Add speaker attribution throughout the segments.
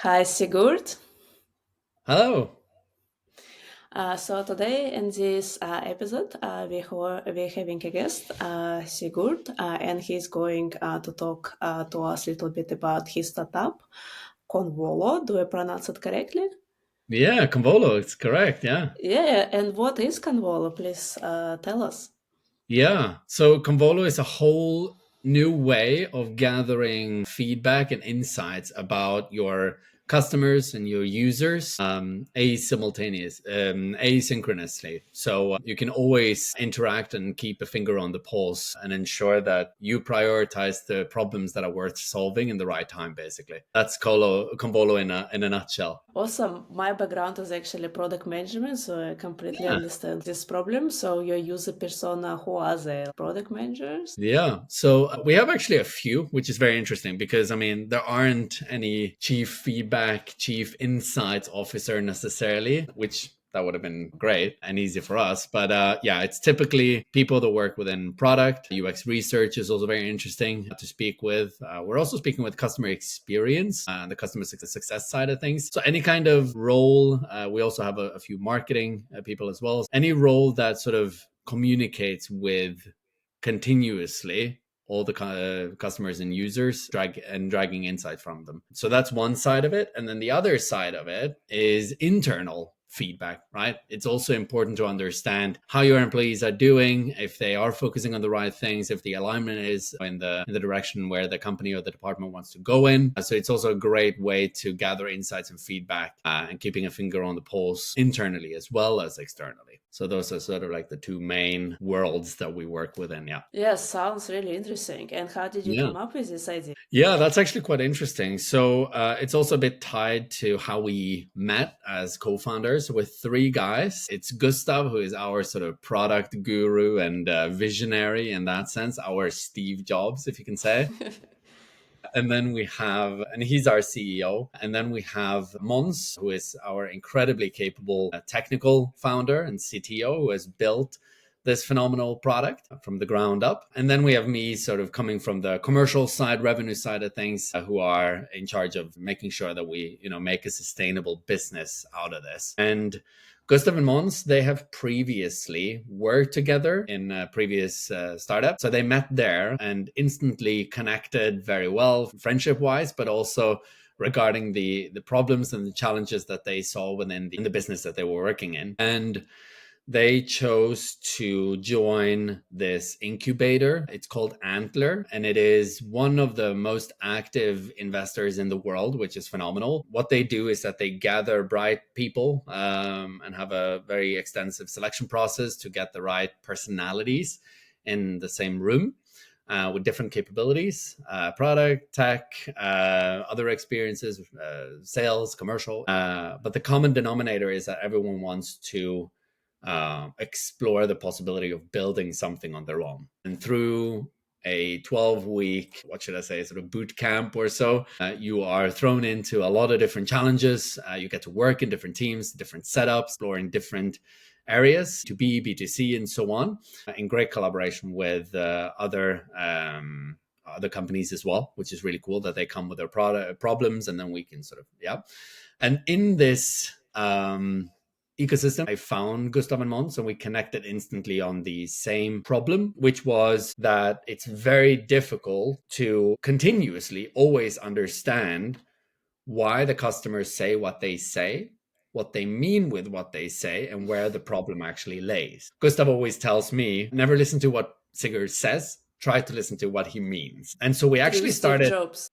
Speaker 1: Hi, Sigurd.
Speaker 2: Hello.
Speaker 1: So today in this episode, we're having a guest, Sigurd, and he's going to talk to us a little bit about his startup, Konvolo. Do I pronounce it correctly?
Speaker 2: Yeah, Konvolo, it's correct. Yeah.
Speaker 1: Yeah, and what is Konvolo? Please tell us.
Speaker 2: Yeah. So Konvolo is a whole new way of gathering feedback and insights about your customers and your users asynchronously. So you can always interact and keep a finger on the pulse and ensure that you prioritize the problems that are worth solving in the right time, basically. That's Konvolo in a nutshell.
Speaker 1: Awesome. My background is actually product management, so I completely
Speaker 2: Yeah.
Speaker 1: understand this problem. So your user persona, who are they? Product managers?
Speaker 2: Yeah. So we have actually a few, which is very interesting because, I mean, there aren't any chief feedback, chief insights officer necessarily, which that would have been great and easy for us. But yeah, it's typically people that work within product. UX research is also very interesting to speak with. We're also speaking with customer experience, the customer success side of things. So any kind of role, we also have a few marketing people as well. Any role that sort of communicates with continuously all the customers and users dragging insight from them. So that's one side of it. And then the other side of it is internal feedback, right? It's also important to understand how your employees are doing, if they are focusing on the right things, if the alignment is in the direction where the company or the department wants to go in. So it's also a great way to gather insights and feedback and keeping a finger on the pulse internally as well as externally. So those are sort of like the two main worlds that we work within. Yeah.
Speaker 1: Yes, sounds really interesting. And how did you
Speaker 2: Yeah.
Speaker 1: come up with this idea?
Speaker 2: Yeah, that's actually quite interesting. So it's also a bit tied to how we met as co-founders with three guys. It's Gustav, who is our sort of product guru and visionary in that sense, our Steve Jobs, if you can say. And then we have, and he's our CEO. And then we have Mons, who is our incredibly capable technical founder and CTO who has built this phenomenal product from the ground up. And then we have me sort of coming from the commercial side, revenue side of things, who are in charge of making sure that we, make a sustainable business out of this. And Gustav and Mons, they have previously worked together in a previous startup. So they met there and instantly connected very well, friendship wise, but also regarding the problems and the challenges that they saw within the business that they were working in. And they chose to join this incubator. It's called Antler, and it is one of the most active investors in the world, which is phenomenal. What they do is that they gather bright people and have a very extensive selection process to get the right personalities in the same room. With different capabilities, product, tech, other experiences, sales, commercial. But the common denominator is that everyone wants to explore the possibility of building something on their own. And through a 12-week, what should I say, sort of boot camp or so, you are thrown into a lot of different challenges. You get to work in different teams, different setups, exploring different areas, to B, B2C, and so on, in great collaboration with other companies as well, which is really cool that they come with their product problems, and then we can sort of, yeah. And in this ecosystem, I found Gustav and Mons, and we connected instantly on the same problem, which was that it's very difficult to continuously always understand why the customers say what they say, what they mean with what they say, and where the problem actually lays. Gustav always tells me, never listen to what Sigurd says, try to listen to what he means. And so we
Speaker 1: True
Speaker 2: actually
Speaker 1: Steve
Speaker 2: started.
Speaker 1: Jobs.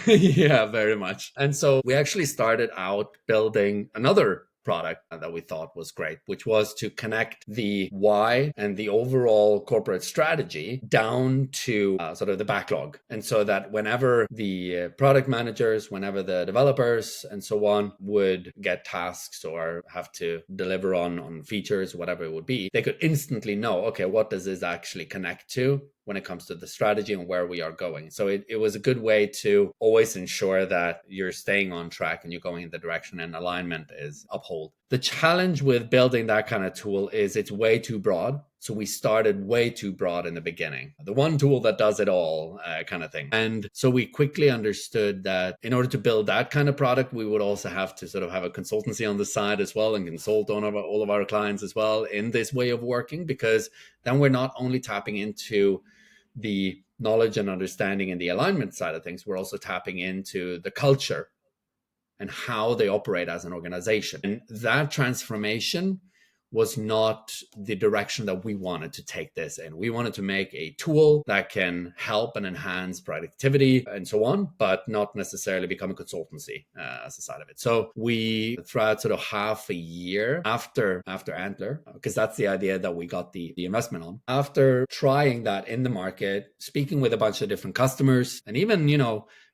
Speaker 2: Yeah, very much. And so we actually started out building another product that we thought was great, which was to connect the why and the overall corporate strategy down to sort of the backlog. And so that whenever the product managers, whenever the developers and so on would get tasks or have to deliver on features, whatever it would be, they could instantly know, okay, what does this actually connect to when it comes to the strategy and where we are going. So it was a good way to always ensure that you're staying on track and you're going in the direction and alignment is upheld. The challenge with building that kind of tool is it's way too broad. So we started way too broad in the beginning, the one tool that does it all kind of thing. And so we quickly understood that in order to build that kind of product, we would also have to sort of have a consultancy on the side as well and consult on all of our clients as well in this way of working, because then we're not only tapping into the knowledge and understanding and the alignment side of things, we're also tapping into the culture and how they operate as an organization. And that transformation was not the direction that we wanted to take this in. We wanted to make a tool that can help and enhance productivity and so on, but not necessarily become a consultancy as a side of it. So we, throughout sort of half a year after Antler, because that's the idea that we got the investment on, after trying that in the market, speaking with a bunch of different customers, and even,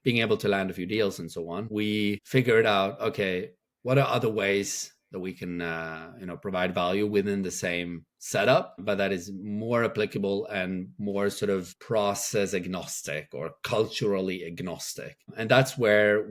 Speaker 2: being able to land a few deals and so on, we figured out, okay, what are other ways that we can provide value within the same setup, but that is more applicable and more sort of process agnostic or culturally agnostic. And that's where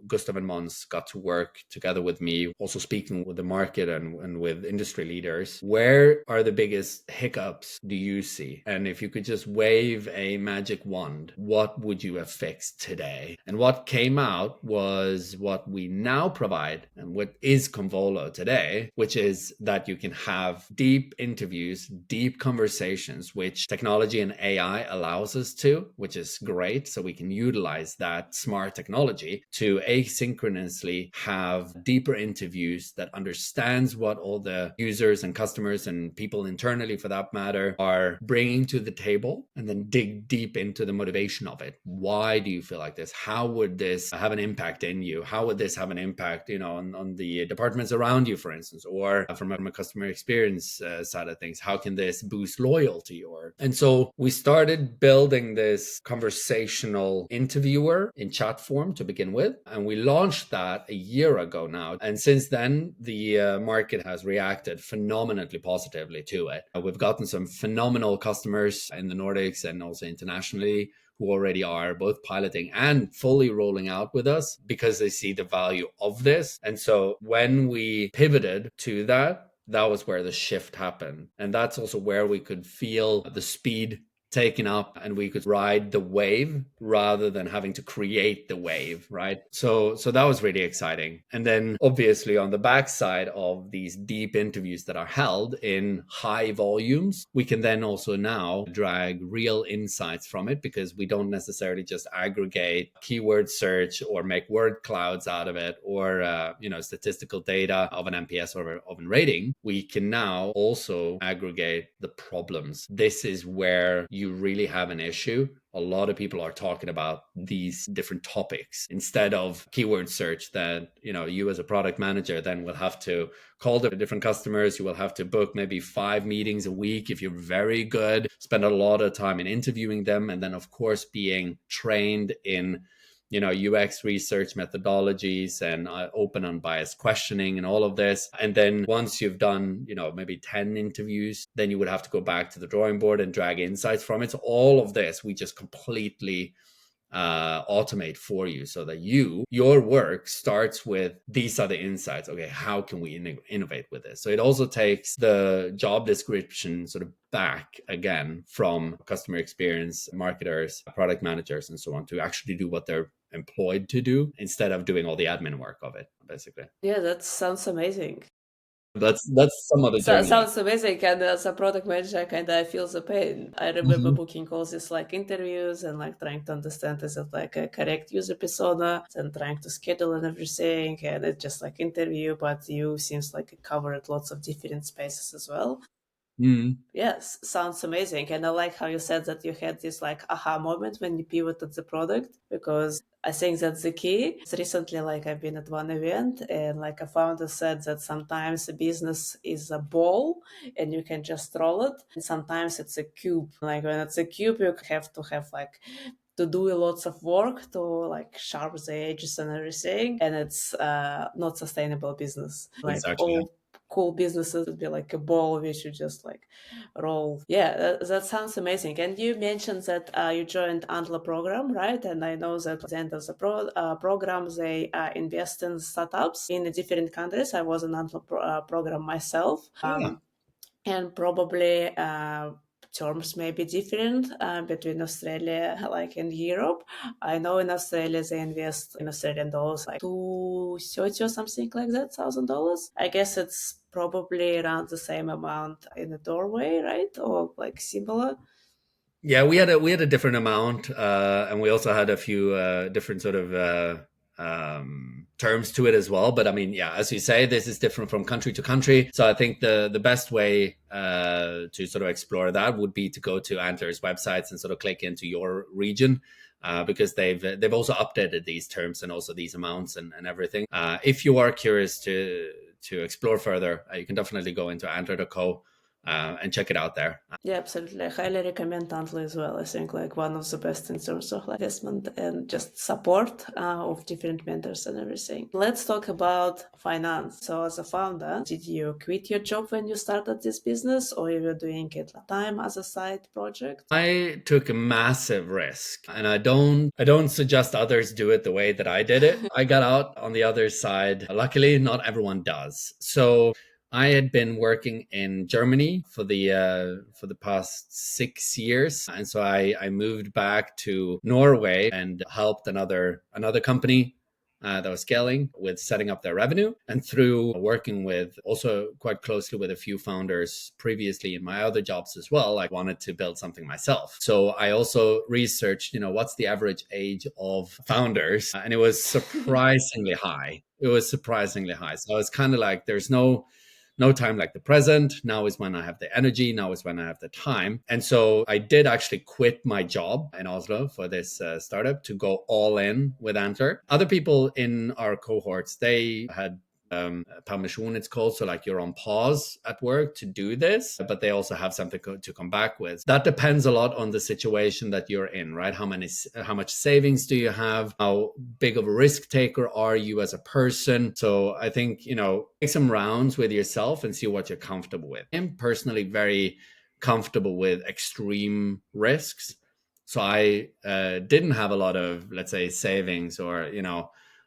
Speaker 2: Gustav and Mons, got to work together with me, also speaking with the market and with industry leaders. Where are the biggest hiccups do you see? And if you could just wave a magic wand, what would you have fixed today? And what came out was what we now provide and what is Konvolo today, which is that you can have deep interviews, deep conversations, which technology and AI allows us to, which is great. So we can utilize that smart technology to asynchronously have deeper interviews that understands what all the users and customers and people internally, for that matter, are bringing to the table, and then dig deep into the motivation of it. Why do you feel like this? How would this have an impact in you? How would this have an impact, on the departments around you, for instance, or from a customer experience side of things? How can this boost loyalty? And so we started building this conversational interviewer in chat form to begin with, and we launched that a year ago now. And since then, the market has reacted phenomenally positively to it. We've gotten some phenomenal customers in the Nordics and also internationally who already are both piloting and fully rolling out with us because they see the value of this. And so when we pivoted to that was where the shift happened. And that's also where we could feel the speed taken up, and we could ride the wave rather than having to create the wave, right? So that was really exciting. And then obviously on the backside of these deep interviews that are held in high volumes, we can then also now drag real insights from it, because we don't necessarily just aggregate keyword search or make word clouds out of it, or statistical data of an NPS or of a rating. We can now also aggregate the problems. This is where you really have an issue. A lot of people are talking about these different topics instead of keyword search that, you as a product manager then will have to call the different customers. You will have to book maybe 5 meetings a week if you're very good, spend a lot of time in interviewing them. And then of course, being trained in UX research methodologies and open unbiased questioning and all of this. And then once you've done, maybe 10 interviews, then you would have to go back to the drawing board and drag insights from it. So all of this, we just completely automate for you, so that your work starts with, these are the insights. Okay, how can we innovate with this? So it also takes the job description sort of back again from customer experience marketers, product managers, and so on, to actually do what they're employed to do instead of doing all the admin work of it, basically.
Speaker 1: Yeah, that sounds amazing.
Speaker 2: That's some of the
Speaker 1: So,
Speaker 2: journey.
Speaker 1: sounds amazing. And as a product manager, kind of feel the pain. I remember
Speaker 2: Mhm.
Speaker 1: booking all these like interviews and like trying to understand is it like a correct user persona, and trying to schedule and everything. And it's just like interview, but you seems like it covered lots of different spaces as well.
Speaker 2: Mhm.
Speaker 1: Yes, sounds amazing. And I like how you said that you had this like aha moment when you pivoted the product, because I think that's the key. It's recently, like I've been at one event and like a founder said that sometimes a business is a ball and you can just roll it. And sometimes it's a cube. Like when it's a cube, you have to have like to do lots of work to like sharp the edges and everything. And it's not sustainable business. Like
Speaker 2: Exactly.
Speaker 1: all cool businesses would be like a ball which you just like roll. Yeah, that sounds amazing. And you mentioned that you joined Antler program, right? And I know that at the end of the program, they invest in startups in different countries. I was in Antler program myself.
Speaker 2: Oh, yeah.
Speaker 1: and probably terms may be different between Australia like and Europe. I know in Australia they invest in Australian dollars like 230 or something like that $1,000. I guess it's probably around the same amount in the doorway, right? Or like similar.
Speaker 2: Yeah, we had a different amount, and we also had a few different sort of terms to it as well. But I mean, yeah, as you say, this is different from country to country. So I think the best way to sort of explore that would be to go to Antler's websites and sort of click into your region. Because they've also updated these terms and also these amounts and everything. If you are curious to explore further, you can definitely go into Antler.co and check it out there.
Speaker 1: Yeah, absolutely. I highly recommend Antler as well. I think like one of the best in terms of like investment and just support of different mentors and everything. Let's talk about finance. So as a founder, did you quit your job when you started this business, or you were doing it part time as a side project?
Speaker 2: I took a massive risk, and I don't suggest others do it the way that I did it. I got out on the other side. Luckily, not everyone does. So I had been working in Germany for the past 6 years, and so I moved back to Norway and helped another company that was scaling with setting up their revenue. And through working with also quite closely with a few founders previously in my other jobs as well, I wanted to build something myself. So I also researched, what's the average age of founders? And it was surprisingly high. It was surprisingly high. So I was kind of like, there's no time like the present. Now is when I have the energy. Now is when I have the time. And so I did actually quit my job in Oslo for this startup to go all in with Antler. Other people in our cohorts, they had permission, it's called. So like you're on pause at work to do this, but they also have something to come back with. That depends a lot on the situation that you're in, right? How much savings do you have? How big of a risk taker are you as a person? So I think, take some rounds with yourself and see what you're comfortable with. I'm personally very comfortable with extreme risks. So I didn't have a lot of, let's say, savings or,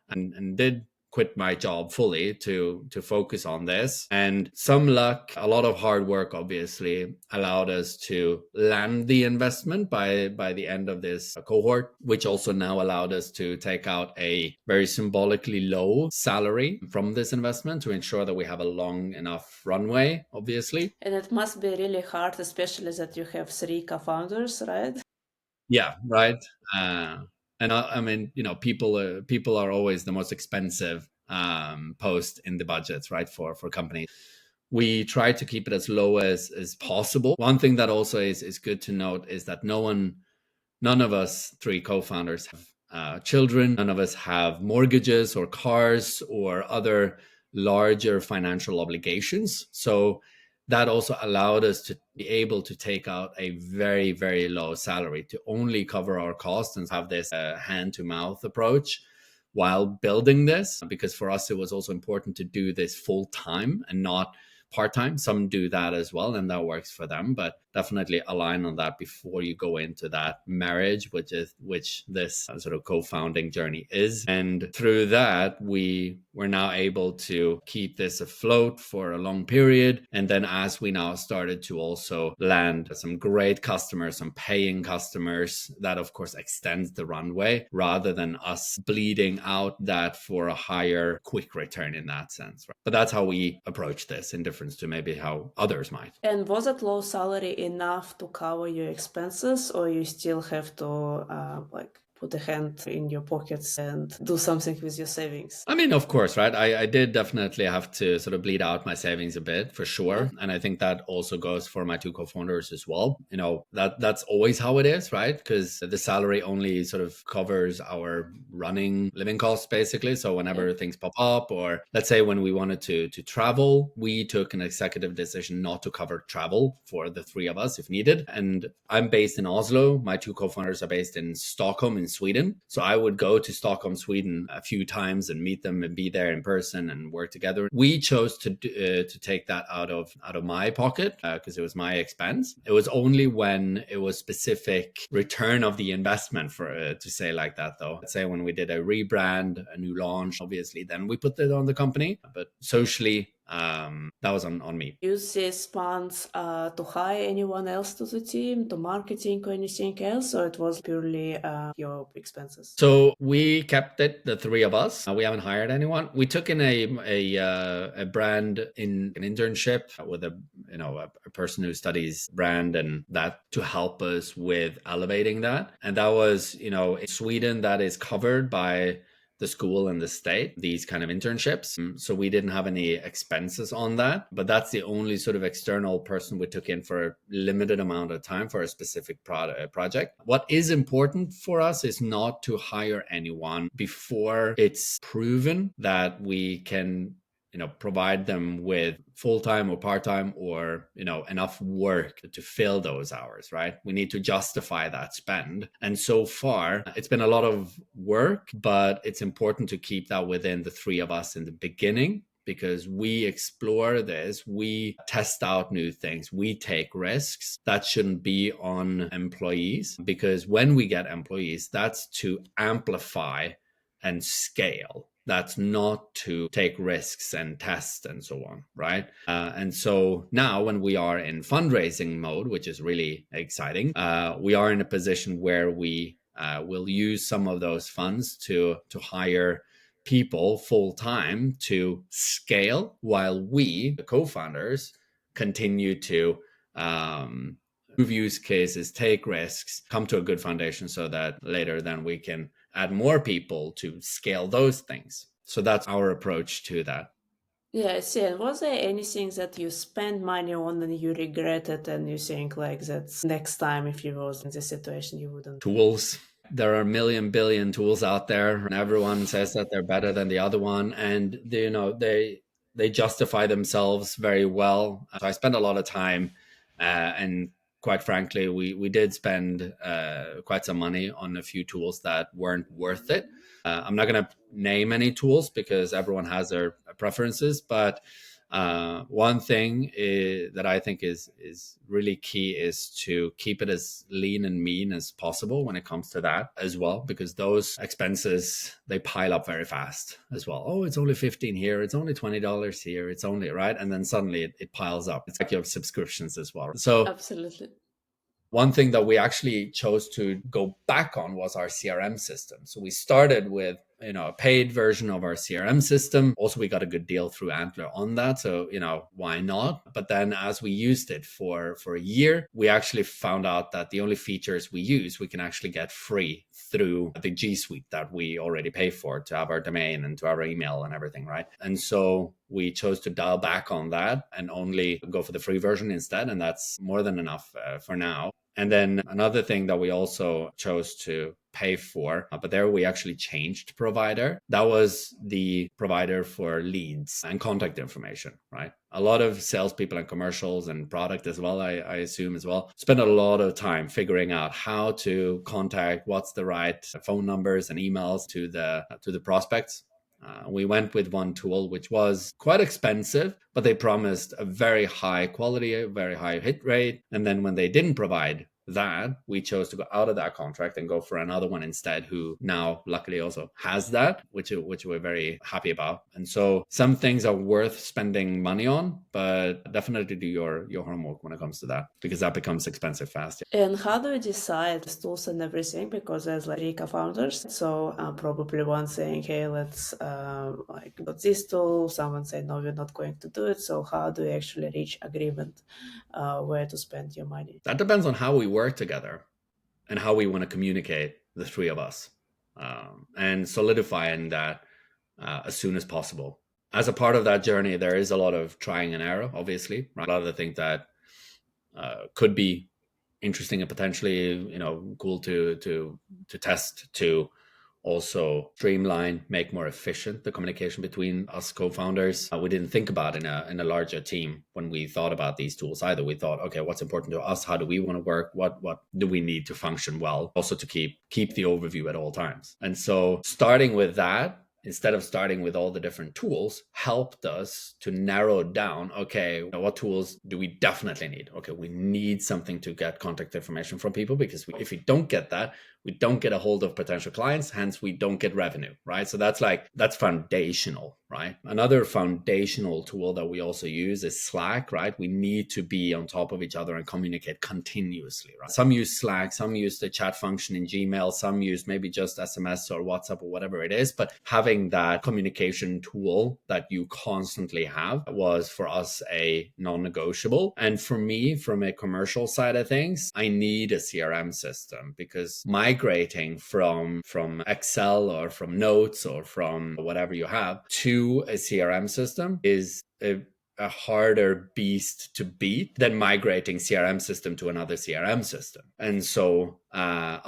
Speaker 2: and did quit my job fully to focus on this. And some luck, a lot of hard work obviously allowed us to land the investment by the end of this cohort, which also now allowed us to take out a very symbolically low salary from this investment to ensure that we have a long enough runway, obviously.
Speaker 1: And it must be really hard, especially that you have three co-founders, right?
Speaker 2: Yeah, right. Uh, and I mean, people are always the most expensive post in the budgets, right? For companies, we try to keep it as low as possible. One thing that also is good to note is that none of us three co-founders have children. None of us have mortgages or cars or other larger financial obligations. So that also allowed us to be able to take out a very, very low salary to only cover our costs and have this hand to mouth approach while building this. Because for us, it was also important to do this full time and not part-time. Some do that as well, and that works for them, but definitely align on that before you go into that marriage, which this sort of co-founding journey is. And through that, we were now able to keep this afloat for a long period. And then as we now started to also land some great customers, some paying customers, that of course extends the runway rather than us bleeding out that for a higher quick return in that sense. Right? But that's how we approach this in difference to maybe how others might.
Speaker 1: And was it low salary enough to cover your expenses, or you still have to like put a hand in your pockets and do something with your savings?
Speaker 2: I mean, of course, right? I did definitely have to sort of bleed out my savings a bit for sure.
Speaker 1: Yeah.
Speaker 2: And I think that also goes for my two co-founders as well. That's always how it is, right? Because the salary only sort of covers our running living costs, basically. So whenever things pop up, or let's say when we wanted to travel, we took an executive decision not to cover travel for the three of us if needed. And I'm based in Oslo. My two co-founders are based in Stockholm in Sweden. So I would go to Stockholm, Sweden a few times and meet them and be there in person and work together. We chose to take that out of my pocket because it was my expense. It was only when it was specific return of the investment, for to say like that though. Let's say when we did a rebrand, a new launch, obviously then we put it on the company. But socially, That was on me.
Speaker 1: Use these funds to hire anyone else to the team, to marketing or anything else, or it was purely your expenses?
Speaker 2: So we kept it, the three of us. We haven't hired anyone. We took in a brand in an internship with a person who studies brand and that to help us with elevating that. And that was, in Sweden, that is covered by the school and the state, these kind of internships. So we didn't have any expenses on that, but that's the only sort of external person we took in for a limited amount of time for a specific project. What is important for us is not to hire anyone before it's proven that we can provide them with full-time or part-time or enough work to fill those hours, right? We need to justify that spend. And so far it's been a lot of work, but it's important to keep that within the three of us in the beginning, because we explore this, we test out new things, we take risks. That shouldn't be on employees, because when we get employees, that's to amplify and scale. That's not to take risks and test and so on, right? And so now when we are in fundraising mode, which is really exciting, we are in a position where we will use some of those funds to hire people full time to scale, while we, the co-founders, continue to prove use cases, take risks, come to a good foundation so that later then we can add more people to scale those things. So that's our approach to that.
Speaker 1: Yeah, I see. And was there anything that you spent money on and you regret it and you think like that's next time if you was in this situation you wouldn't?
Speaker 2: Tools. There are a million billion tools out there, and everyone says that they're better than the other one, and they justify themselves very well. So I spend a lot of time, and quite frankly, we did spend quite some money on a few tools that weren't worth it. I'm not going to name any tools because everyone has their preferences, but one thing that I think is really key is to keep it as lean and mean as possible when it comes to that as well, because those expenses, they pile up very fast as well. Oh, it's only 15 here, it's only $20 here, it's only, right? And then suddenly it piles up. It's like your subscriptions as well. So
Speaker 1: Absolutely.
Speaker 2: one thing that we actually chose to go back on was our CRM system. So we started with a paid version of our CRM system. Also, we got a good deal through Antler on that. So, why not? But then as we used it for a year, we actually found out that the only features we use, we can actually get free through the G Suite that we already pay for to have our domain and to our email and everything, right? And so we chose to dial back on that and only go for the free version instead. And that's more than enough for now. And then another thing that we also chose to pay for, but there we actually changed provider. That was the provider for leads and contact information, right? A lot of salespeople and commercials and product as well, I assume as well, spend a lot of time figuring out how to contact, what's the right phone numbers and emails to the prospects. We went with one tool, which was quite expensive, but they promised a very high quality, a very high hit rate. And then when they didn't provide that, we chose to go out of that contract and go for another one instead, who now luckily also has that, which we're very happy about. And so some things are worth spending money on, but definitely do your homework when it comes to that, because that becomes expensive fast.
Speaker 1: And how do you decide the tools and everything? Because there's like 3 co-founders, so probably one saying, "Hey, let's got this tool." Someone saying, "No, we're not going to do it." So how do you actually reach agreement where to spend your money?
Speaker 2: That depends on how we work together and how we want to communicate, the three of us, and solidifying that as soon as possible. As a part of that journey, there is a lot of trying and error, obviously. Right? A lot of the things that could be interesting and potentially, cool to test, to also streamline, make more efficient the communication between us co-founders. We didn't think about in a larger team when we thought about these tools either. We thought, okay, what's important to us? How do we want to work? What do we need to function well? Also to keep the overview at all times. And so starting with that, instead of starting with all the different tools, helped us to narrow down, okay, what tools do we definitely need? Okay, we need something to get contact information from people, because if we don't get that, We don't get a hold of potential clients, hence we don't get revenue, right? So that's foundational, right? Another foundational tool that we also use is Slack, right? We need to be on top of each other and communicate continuously, right? Some use Slack, some use the chat function in Gmail, some use maybe just SMS or WhatsApp or whatever it is, but having that communication tool that you constantly have was for us a non-negotiable. And for me, from a commercial side of things, I need a CRM system, because migrating from Excel or from Notes or from whatever you have to a CRM system is a harder beast to beat than migrating CRM system to another CRM system. And so that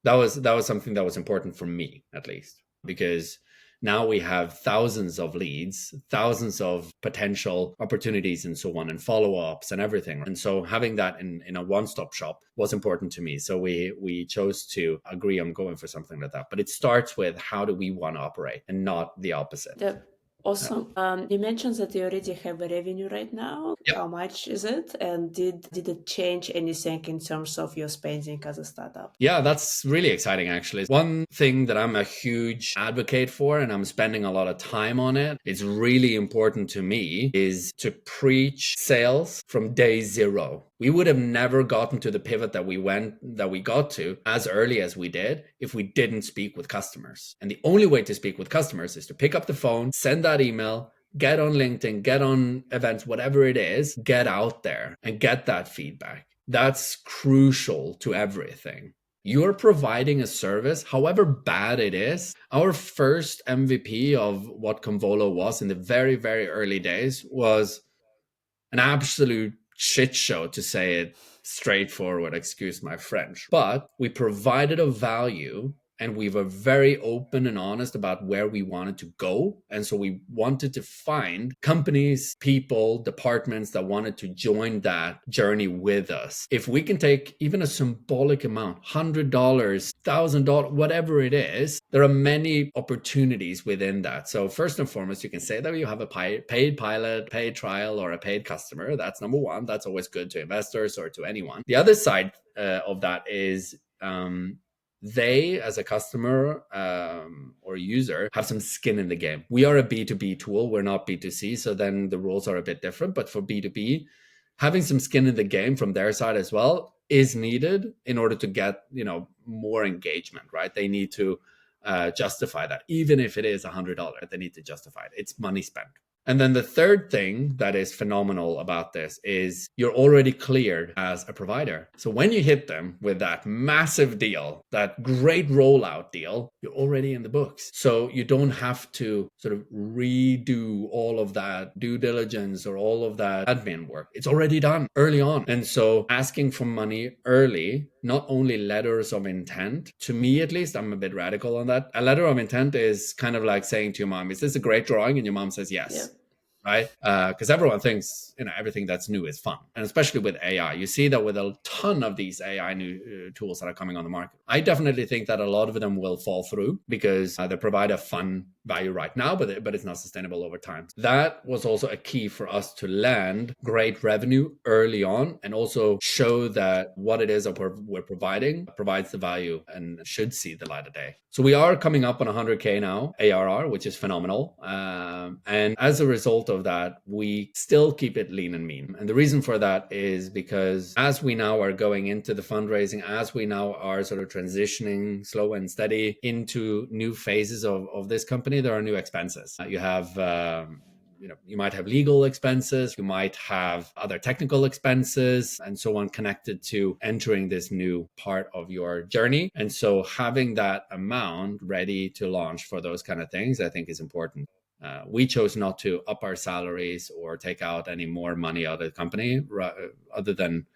Speaker 2: was something that was important for me, at least, because now we have thousands of leads, thousands of potential opportunities and so on, and follow-ups and everything. And so having that in a one-stop shop was important to me. So we chose to agree on going for something like that. But it starts with, how do we want to operate, and not the opposite.
Speaker 1: Yep. Awesome. You mentioned that you already have a revenue right now.
Speaker 2: Yep.
Speaker 1: How much is it? And did it change anything in terms of your spending as a startup?
Speaker 2: Yeah, that's really exciting, actually. One thing that I'm a huge advocate for, and I'm spending a lot of time on it, it's really important to me, is to preach sales from day zero. We would have never gotten to the pivot that we got to as early as we did if we didn't speak with customers. And the only way to speak with customers is to pick up the phone, send that email, get on LinkedIn, get on events, whatever it is, get out there and get that feedback. That's crucial to everything. You're providing a service, however bad it is. Our first MVP of what Konvolo was in the very, very early days was an absolute shit show, to say it straightforward, excuse my French. But we provided a value, and we were very open and honest about where we wanted to go. And so we wanted to find companies, people, departments that wanted to join that journey with us. If we can take even a symbolic amount, $100, $1,000, whatever it is, there are many opportunities within that. So first and foremost, you can say that you have a paid pilot, paid trial, or a paid customer. That's number one. That's always good to investors or to anyone. The other side of that is they, as a customer or user, have some skin in the game. We are a B2B tool. We're not B2C. So then the rules are a bit different. But for B2B, having some skin in the game from their side as well is needed in order to get, more engagement, right? They need to justify that. Even if it is $100, they need to justify it. It's money spent. And then the third thing that is phenomenal about this is you're already cleared as a provider. So when you hit them with that massive deal, that great rollout deal, you're already in the books. So you don't have to sort of redo all of that due diligence or all of that admin work. It's already done early on. And so asking for money early, not only letters of intent, to me at least, I'm a bit radical on that. A letter of intent is kind of like saying to your mom, is this a great drawing? And your mom says yes. Yeah. Right? Because everyone thinks, everything that's new is fun. And especially with AI, you see that with a ton of these AI new tools that are coming on the market. I definitely think that a lot of them will fall through because they provide a fun value right now, but it's not sustainable over time. That was also a key for us to land great revenue early on, and also show that what it is that we're providing provides the value and should see the light of day. So we are coming up on 100K now, ARR, which is phenomenal. And as a result of that, we still keep it lean and mean. And the reason for that is because as we now are going into the fundraising, as we now are sort of transitioning slow and steady into new phases of this company, there are new expenses. You have you might have legal expenses, you might have other technical expenses and so on connected to entering this new part of your journey. And so having that amount ready to launch for those kind of things, I think is important. We chose not to up our salaries or take out any more money out of the company other than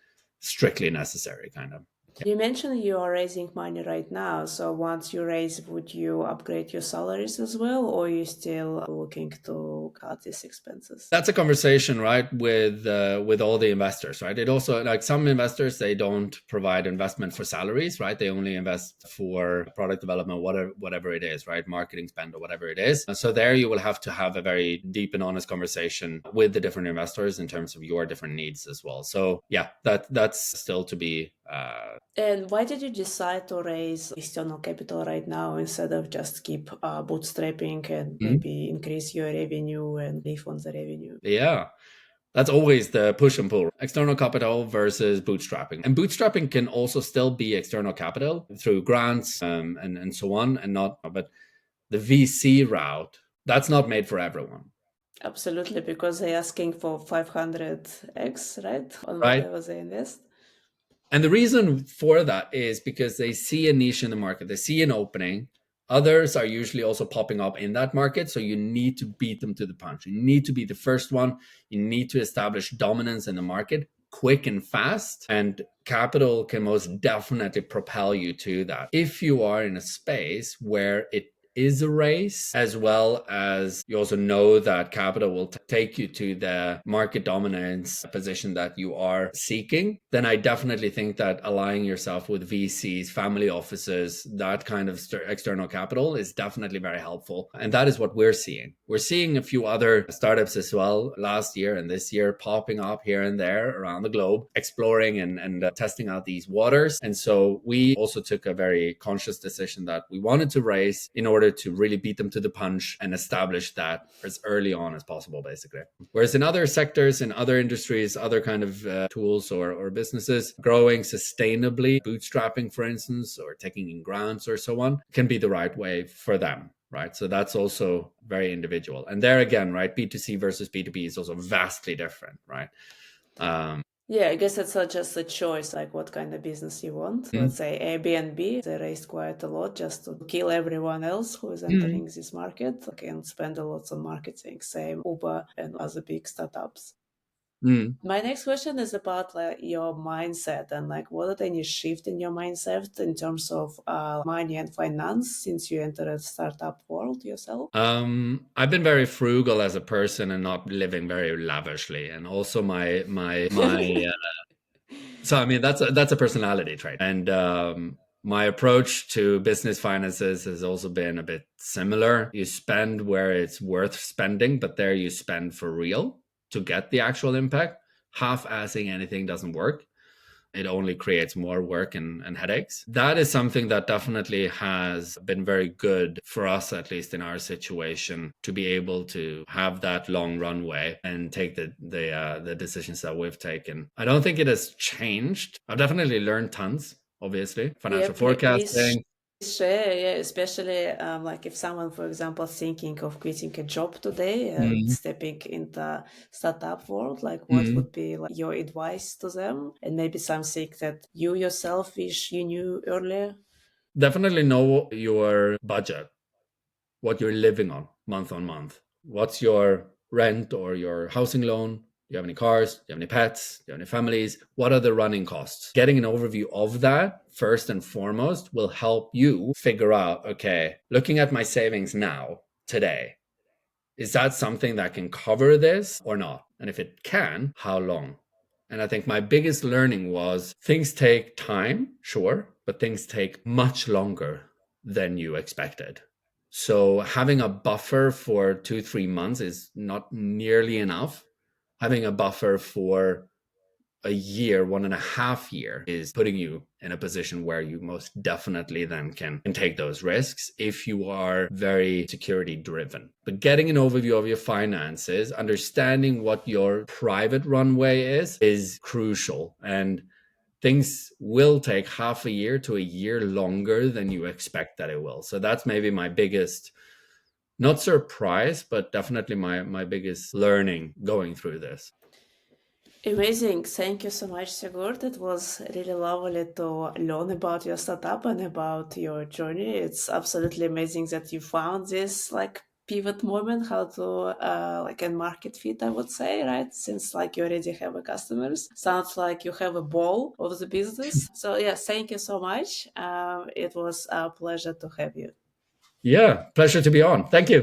Speaker 2: strictly necessary, kind of.
Speaker 1: You mentioned you are raising money right now. So once you raise, would you upgrade your salaries as well, or are you still looking to cut these expenses?
Speaker 2: That's a conversation, right, with all the investors, right? It also, like some investors, they don't provide investment for salaries, right? They only invest for product development, whatever it is, right? Marketing spend or whatever it is. And so there you will have to have a very deep and honest conversation with the different investors in terms of your different needs as well. So yeah, that's still to be
Speaker 1: And why did you decide to raise external capital right now instead of just keep bootstrapping and
Speaker 2: Mhm.
Speaker 1: maybe increase your revenue and live on the revenue?
Speaker 2: Yeah. That's always the push and pull. External capital versus bootstrapping. And bootstrapping can also still be external capital through grants and so on, and not, but the VC route, that's not made for everyone,
Speaker 1: Absolutely, because they're asking for 500x, right, on
Speaker 2: right?
Speaker 1: whatever they invest.
Speaker 2: And the reason for that is because they see a niche in the market, they see an opening. Others are usually also popping up in that market. So you need to beat them to the punch. You need to be the first one. You need to establish dominance in the market quick and fast. And capital can most definitely propel you to that. If you are in a space where it is a race, as well as you also know that capital will take you to the market dominance position that you are seeking, then I definitely think that aligning yourself with VCs, family offices, that kind of external capital is definitely very helpful. And that is what we're seeing. We're seeing a few other startups as well last year and this year popping up here and there around the globe, exploring and testing out these waters. And so we also took a very conscious decision that we wanted to raise in order to really beat them to the punch and establish that as early on as possible, basically. Whereas in other sectors, in other industries, other kind of tools or businesses, growing sustainably, bootstrapping, for instance, or taking in grants or so on, can be the right way for them. Right. So that's also very individual. And there again, right, B2C versus B2B is also vastly different, right?
Speaker 1: Yeah, I guess it's not just a choice, like what kind of business you want. Let's say Airbnb, they raised quite a lot just to kill everyone else who is entering this market and spend a lot on marketing. Same Uber and other big startups.
Speaker 2: Mm.
Speaker 1: My next question is about like your mindset and like what did any shift in your mindset in terms of money and finance since you entered a startup world yourself?
Speaker 2: I've been very frugal as a person and not living very lavishly, and also my so I mean that's a personality trait, and my approach to business finances has also been a bit similar. You spend where it's worth spending, but there you spend for real to get the actual impact. Half-assing anything doesn't work. It only creates more work and headaches. That is something that definitely has been very good for us, at least in our situation, to be able to have that long runway and take the decisions that we've taken. I don't think it has changed. I've definitely learned tons, obviously,
Speaker 1: Yeah,
Speaker 2: financial
Speaker 1: please
Speaker 2: forecasting.
Speaker 1: share. Yeah, especially like if someone, for example, thinking of quitting a job today and
Speaker 2: Mhm.
Speaker 1: stepping into startup world, like what
Speaker 2: Mhm.
Speaker 1: would be like your advice to them, and maybe something that you yourself wish you knew earlier?
Speaker 2: Definitely know your budget, what you're living on month. What's your rent or your housing loan? Do you have any cars? Do you have any pets? Do you have any families? What are the running costs? Getting an overview of that first and foremost will help you figure out, okay, looking at my savings now, today, is that something that can cover this or not? And if it can, how long? And I think my biggest learning was things take time, sure, but things take much longer than you expected. So having a buffer for 2, 3 months is not nearly enough. Having a buffer for a year, 1.5 year is putting you in a position where you most definitely then can take those risks if you are very security driven. But getting an overview of your finances, understanding what your private runway is crucial. And things will take half a year to a year longer than you expect that it will. So that's maybe my biggest, not surprise, but definitely my biggest learning going through this.
Speaker 1: Amazing. Thank you so much, Sigurd. It was really lovely to learn about your startup and about your journey. It's absolutely amazing that you found this like pivot moment, how to like a market fit, I would say, right? Since like you already have a customers. Sounds like you have a ball of the business. So yeah, thank you so much. It was a pleasure to have you.
Speaker 2: Yeah, pleasure to be on. Thank you.